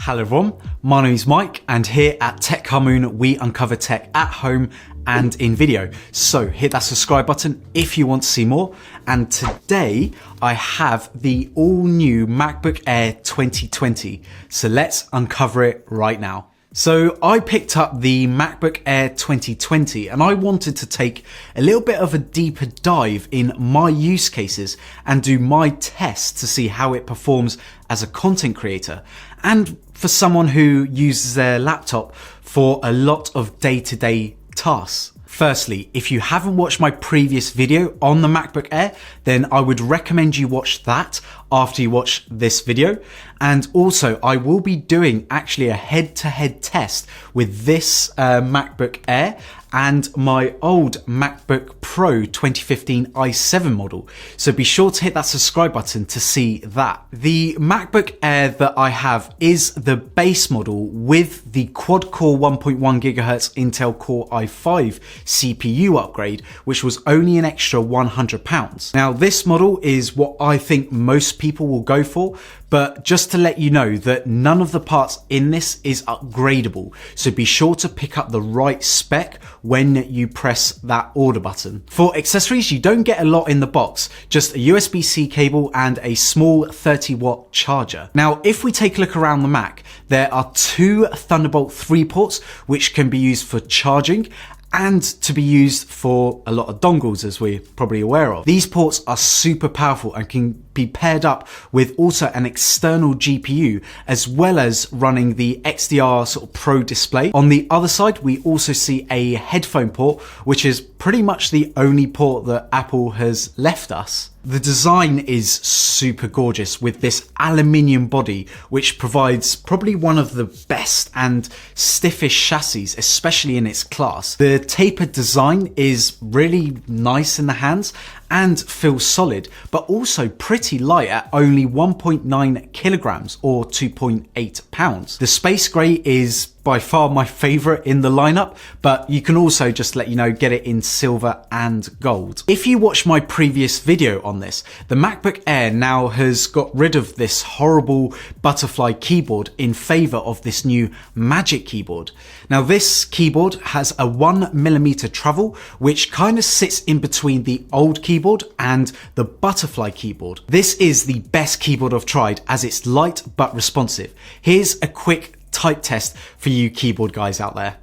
Hello everyone, my name is Mike and here at Tech Car Moon we uncover tech at home and in video. So hit that subscribe button if you want to see more. And today I have the all new MacBook Air 2020. So let's uncover it right now. So I picked up the MacBook Air 2020 and I wanted to take a little bit of a deeper dive in my use cases and do my tests to see how it performs as a content creator and for someone who uses their laptop for a lot of day-to-day tasks. Firstly, if you haven't watched my previous video on the MacBook Air, then I would recommend you watch that after you watch this video. And also I will be doing actually a head-to-head test with this MacBook Air and my old MacBook Pro 2015 i7 model. So be sure to hit that subscribe button to see that. The MacBook Air that I have is the base model with the quad-core 1.1 GHz Intel Core i5 CPU upgrade, which was only an extra £100. Now this model is what I think most people will go for, but just to let you know that none of the parts in this is upgradable. So be sure to pick up the right spec when you press that order button. For accessories, you don't get a lot in the box, just a USB-C cable and a small 30-watt charger. Now, if we take a look around the Mac, there are two Thunderbolt 3 ports, which can be used for charging and to be used for a lot of dongles, as we're probably aware of. These ports are super powerful and can be paired up with also an external GPU, as well as running the XDR sort of Pro display. On the other side, we also see a headphone port, which is pretty much the only port that Apple has left us. The design is super gorgeous with this aluminium body, which provides probably one of the best and stiffest chassis, especially in its class. The tapered design is really nice in the hands and feels solid, but also pretty light at only 1.9 kilograms or 2.8 pounds. The space grey is by far my favorite in the lineup, but you can also, just let you know, get it in silver and gold. If you watched my previous video on this, the MacBook Air now has got rid of this horrible butterfly keyboard in favor of this new Magic keyboard. Now this keyboard has a 1mm travel, which kind of sits in between the old keyboard and the butterfly keyboard. This is the best keyboard I've tried as it's light but responsive. Here's a quick type test for you keyboard guys out there.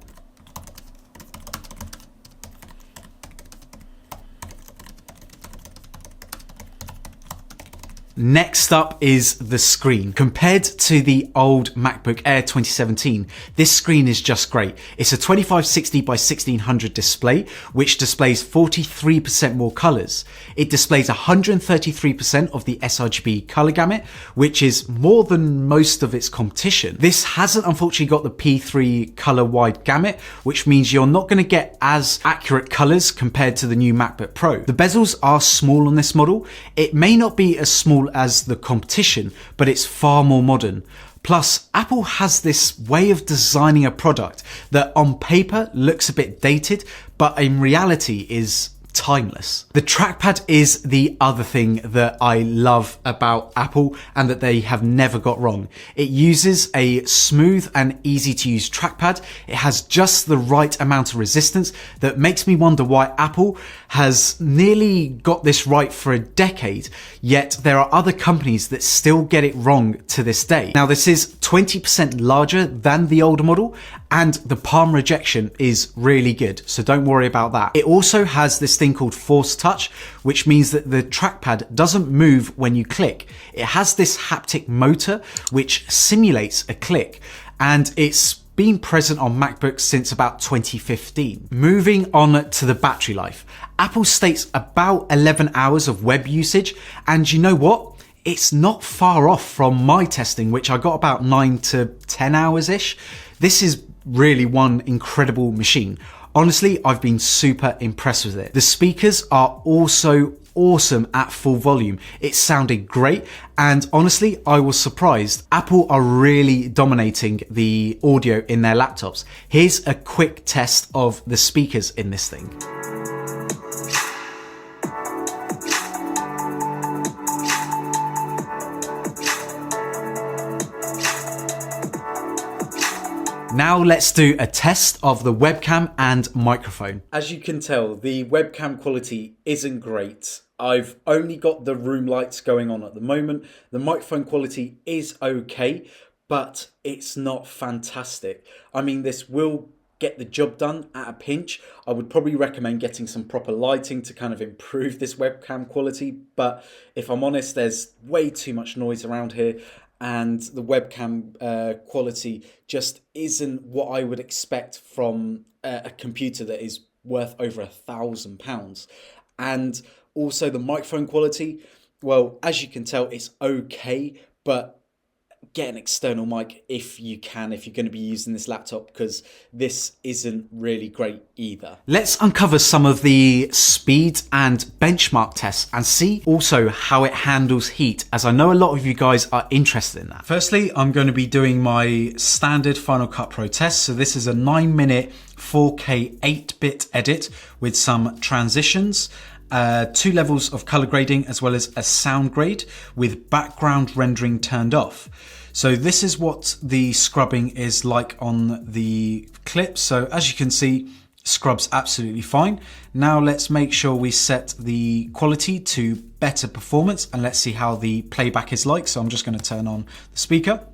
Next up is the screen. Compared to the old MacBook Air 2017, this screen is just great. It's a 2560 by 1600 display, which displays 43% more colors. It displays 133% of the sRGB color gamut, which is more than most of its competition. This hasn't unfortunately got the P3 color wide gamut, which means you're not going to get as accurate colors compared to the new MacBook Pro. The bezels are small on this model. It may not be as small as the competition, but it's far more modern. Plus, Apple has this way of designing a product that on paper looks a bit dated, but in reality is timeless. The trackpad is the other thing that I love about Apple and that they have never got wrong. It uses a smooth and easy to use trackpad. It has just the right amount of resistance that makes me wonder why Apple has nearly got this right for a decade, yet there are other companies that still get it wrong to this day. Now this is 20% larger than the older model and the palm rejection is really good, so don't worry about that. It also has this thing called Force Touch, which means that the trackpad doesn't move when you click. It has this haptic motor which simulates a click, and it's been present on MacBooks since about 2015. Moving on to the battery life. Apple states about 11 hours of web usage, and you know what? It's not far off from my testing, which I got about 9 to 10 hours-ish. This is really one incredible machine. Honestly, I've been super impressed with it. The speakers are also awesome at full volume. It sounded great, and honestly, I was surprised. Apple are really dominating the audio in their laptops. Here's a quick test of the speakers in this thing. Now let's do a test of the webcam and microphone. As you can tell, the webcam quality isn't great. I've only got the room lights going on at the moment. The microphone quality is okay, but it's not fantastic. I mean, this will get the job done at a pinch. I would probably recommend getting some proper lighting to kind of improve this webcam quality. But if I'm honest, there's way too much noise around here, and the webcam quality just isn't what I would expect from a computer that is worth over £1,000. And also the microphone quality, well, as you can tell, it's okay, but get an external mic if you can, if you're going to be using this laptop, because this isn't really great either. Let's uncover some of the speed and benchmark tests and see also how it handles heat, as I know a lot of you guys are interested in that. Firstly, I'm going to be doing my standard Final Cut Pro test. So this is a 9-minute 4K 8-bit edit with some transitions, 2 levels of color grading, as well as a sound grade with background rendering turned off. So this is what the scrubbing is like on the clip. So as you can see, scrubs absolutely fine. Now let's make sure we set the quality to better performance, and let's see how the playback is like. So I'm just going to turn on the speaker.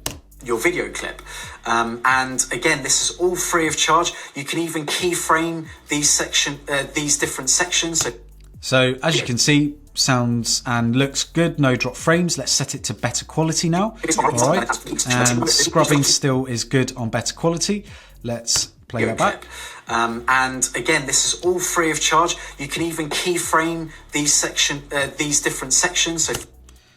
Your video clip. And again, this is all free of charge. You can even keyframe these different sections. So as you can see, sounds and looks good, no drop frames. Let's set it to better quality now. All right, and scrubbing still is good on better quality. Let's play that back. And again, this is all free of charge. You can even keyframe these different sections.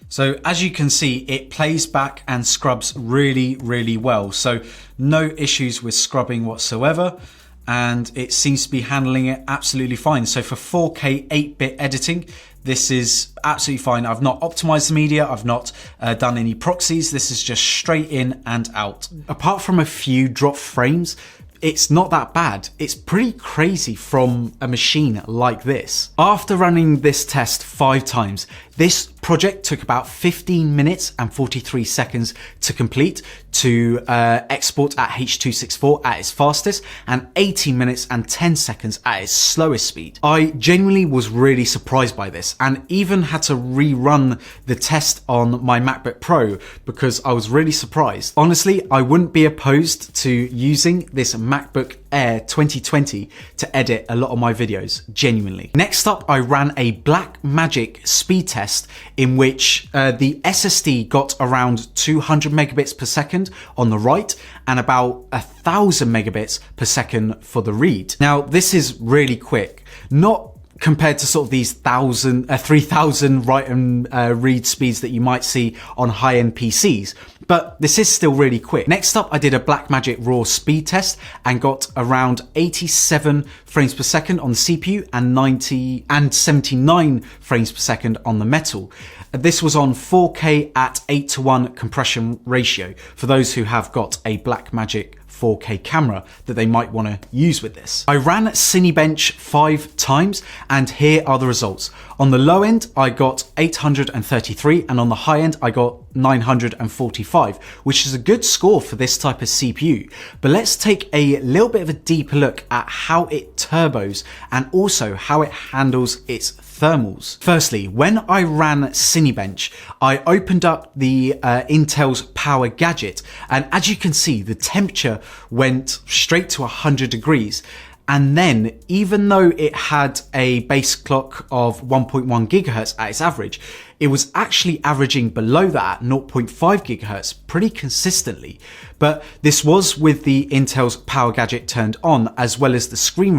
So as you can see, it plays back and scrubs really, really well. So no issues with scrubbing whatsoever, and it seems to be handling it absolutely fine. So for 4K 8-bit editing, this is absolutely fine. I've not optimized the media. I've not done any proxies. This is just straight in and out. Apart from a few drop frames, it's not that bad. It's pretty crazy from a machine like this. After running this test 5 times, this project took about 15 minutes and 43 seconds to complete, to export at H.264 at its fastest, and 18 minutes and 10 seconds at its slowest speed. I genuinely was really surprised by this, and even had to rerun the test on my MacBook Pro because I was really surprised. Honestly, I wouldn't be opposed to using this MacBook Air 2020 to edit a lot of my videos, genuinely. Next up, I ran a Blackmagic speed test in which the SSD got around 200 megabits per second on the write and about 1,000 megabits per second for the read. Now, this is really quick, not compared to sort of these 3,000 write and read speeds that you might see on high-end PCs, but this is still really quick. Next up, I did a Blackmagic raw speed test and got around 87 frames per second on the CPU and 79 frames per second on the metal. This was on 4K at 8:1 compression ratio for those who have got a Blackmagic 4K camera that they might want to use with this. I ran Cinebench 5 times, and here are the results. On the low end, I got 833, and on the high end, I got 945, which is a good score for this type of CPU. But let's take a little bit of a deeper look at how it turbos and also how it handles its thermals. Firstly, when I ran Cinebench, I opened up the Intel's Power Gadget, and as you can see, the temperature went straight to 100 degrees. And then, even though it had a base clock of 1.1 gigahertz at its average, it was actually averaging below that at 0.5 gigahertz pretty consistently. But this was with the Intel's Power Gadget turned on, as well as the screen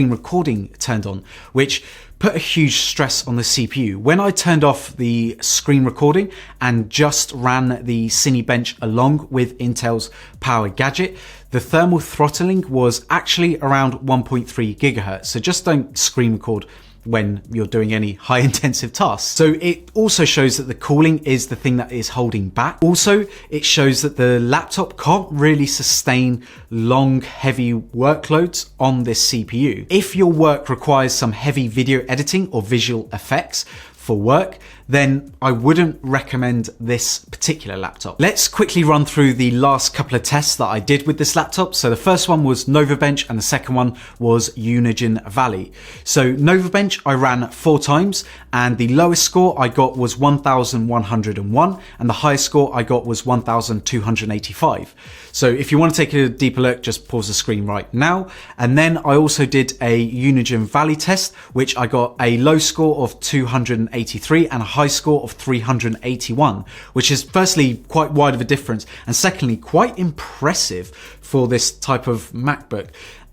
recording turned on, which put a huge stress on the CPU. When I turned off the screen recording and just ran the Cinebench along with Intel's Power Gadget, the thermal throttling was actually around 1.3 gigahertz. So just don't screen record when you're doing any high intensive tasks. So it also shows that the cooling is the thing that is holding back. Also, it shows that the laptop can't really sustain long, heavy workloads on this CPU. If your work requires some heavy video editing or visual effects for work, then I wouldn't recommend this particular laptop. Let's quickly run through the last couple of tests that I did with this laptop. So the first one was Nova Bench and the second one was Unigine Valley. So Nova Bench I ran 4 times and the lowest score I got was 1,101 and the highest score I got was 1,285. So if you want to take a deeper look, just pause the screen right now. And then I also did a Unigine Valley test, which I got a low score of 283 and a high score of 381, which is firstly quite wide of a difference, and secondly quite impressive for this type of MacBook.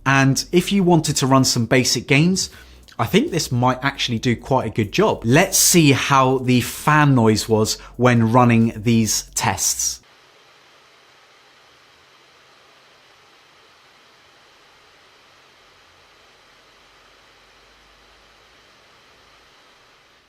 And if you wanted to run some basic games, I think this might actually do quite a good job. Let's see how the fan noise was when running these tests.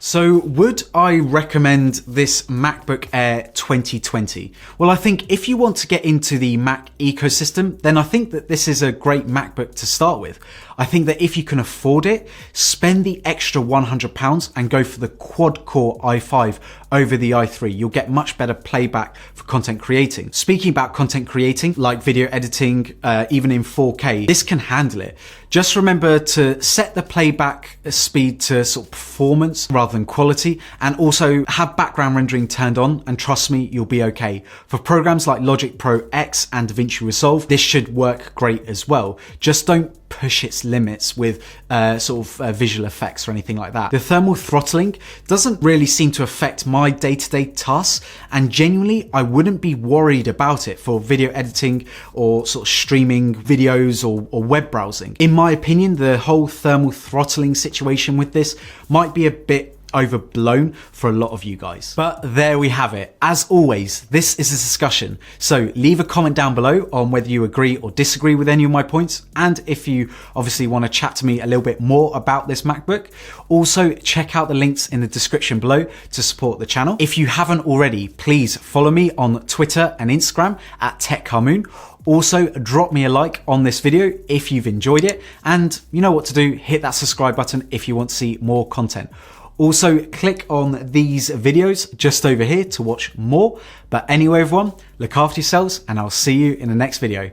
So would I recommend this MacBook Air 2020? Well, I think if you want to get into the Mac ecosystem, then I think that this is a great MacBook to start with. I think that if you can afford it, spend the extra £100 and go for the quad-core i5 over the i3. You'll get much better playback for content creating. Speaking about content creating, like video editing, even in 4K, this can handle it. Just remember to set the playback speed to sort of performance rather than quality, and also have background rendering turned on, and trust me, you'll be okay. For programs like Logic Pro X and DaVinci Resolve, this should work great as well. Just don't push its limits with visual effects or anything like that. The thermal throttling doesn't really seem to affect my day-to-day tasks, and genuinely I wouldn't be worried about it for video editing or sort of streaming videos or web browsing. In my opinion, the whole thermal throttling situation with this might be a bit overblown for a lot of you guys. But there we have it. As always, this is a discussion, so leave a comment down below on whether you agree or disagree with any of my points, and if you obviously want to chat to me a little bit more about this MacBook. Also, check out the links in the description below to support the channel. If you haven't already, please follow me on Twitter and Instagram at TechCarMoon. Also, drop me a like on this video if you've enjoyed it, and you know what to do, hit that subscribe button if you want to see more content. Also, click on these videos just over here to watch more. But anyway, everyone, look after yourselves and I'll see you in the next video.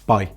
Bye.